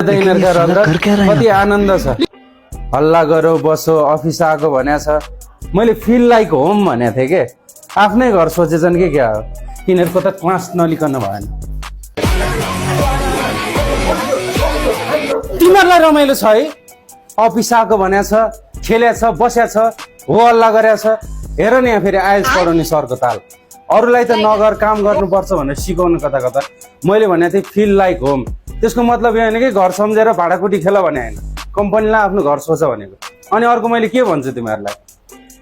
कति आनन्द छ हल्ला गरौ बसो अफिस आएको भनेको छ मैले फिल लाइक होम भनेको थिएँ के आफ्नै घर सोचेछन् कि क्या हो तिनीहरूको त क्लास नलिकन भएन तिमीहरूलाई रमाइलो छ है अफिस आएको भनेको छ खेल्या छ बस्या छ हो हल्ला गरेको छ हेर नि यहाँ फेरि आइल्स पढाउने सरको ताल अरूलाई त नगर काम गर्नुपर्छ भनेर सिकाउनु कता कता मैले भनेको थिएँ फिल लाइक होम त्यसको मतलब यो होइन कि घर सम्झेर भाडाकुटी खेल भने होइन कम्पनीलाई आफ्नो घर सोच भनेको अनि अर्को मैले के भन्छु तिमीहरूलाई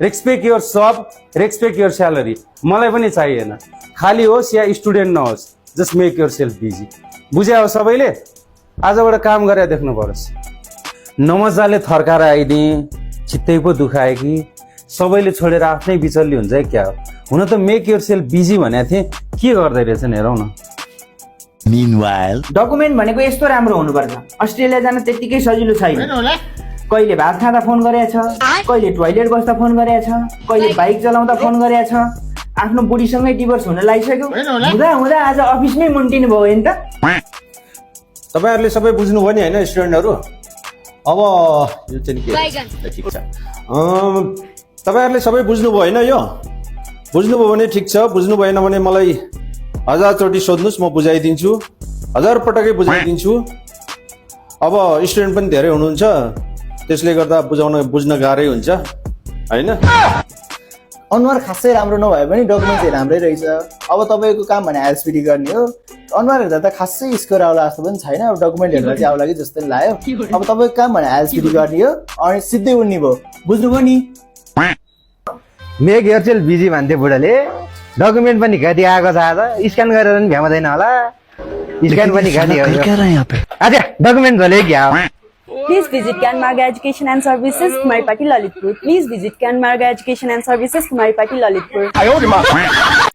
रेस्पेक्ट योर सब रेस्पेक्ट योर स्यालेरी मलाई पनि चाहिएन खाली होस् या स्टुडेन्ट नहोस् just make yourself busy बुझ्या हो सबैले आजबाट काम गरेर देख्नु परोस् नमजाले थर्काएर आइदिएँ चित्तै पो दुखायो कि सबैले छोडेर आफ्नै बिचल्ली हुन्छ क्या हो हुन त मेक योर सेल्फ बिजी भनेको थिएँ के गर्दै रहेछन् हेरौँ न Meanwhile, डकुमेन्ट भनेको यस्तो राम्रो हुनुपर्छ अस्ट्रेलिया जान त्यतिकै सजिलो छैन कहिले भात खाँदा फोन गरेछ कहिले टोयलेट बस्दा फोन गरेछ कहिले बाइक चलाउँदा फोन गरेछ आफ्नो बुढीसँगै डिभोर्स हुन लागिसक्यो हुँदा हुँदा आज अफिसमै मुन्टिनु भयो नि त तपाईहरुले सबै बुझ्नुभयो नि हैन स्टुडेन्टहरु अब यो चाहिँ के ठीक छ तपाईहरुले सबै बुझ्नुभयो हैन यो बुझ्नुभयो भने ठीक छ बुझ्नु भएन भने मलाई 1000 चोटी सोध्नुस् म बुझाइदिन्छु 1000 पटकै बुझाइदिन्छु अब स्टुडेन्ट पनि धेरै हुनुहुन्छ त्यसले गर्दा बुझ्न गाह्रै हुन्छ हैन अनुहार खासै राम्रो नभए पनि डकुमेन्ट चाहिँ राम्रै रहेछ अब तपाईको काम भने आइएलसीपीडी गर्ने हो अनुहार हेर्दा त खासै स्कोर आउला जस्तो पनि छैन अब डकुमेन्ट हेर्दा चाहिँ आउला कि जस्तो लाग्यो अब तपाईको काम भने आइएलसीपीडी गर्ने हो अनि सिधै उड्ने भयो बुझ्नुभयो नि मेक योरसेल्फ बिजी भन्थे बुढाले डकुमेन्ट पनि घटी आएको छ आज स्क्यान गरेर पनि भ्याउँदैन होला स्क्यान पनि घटी अच्छा डकुमेन्ट भले क्या Please visit Canmarga Education and Services, Kumaripati, Lalitpur. Please visit Canmarga Education and Services, Kumaripati, Lalitpur.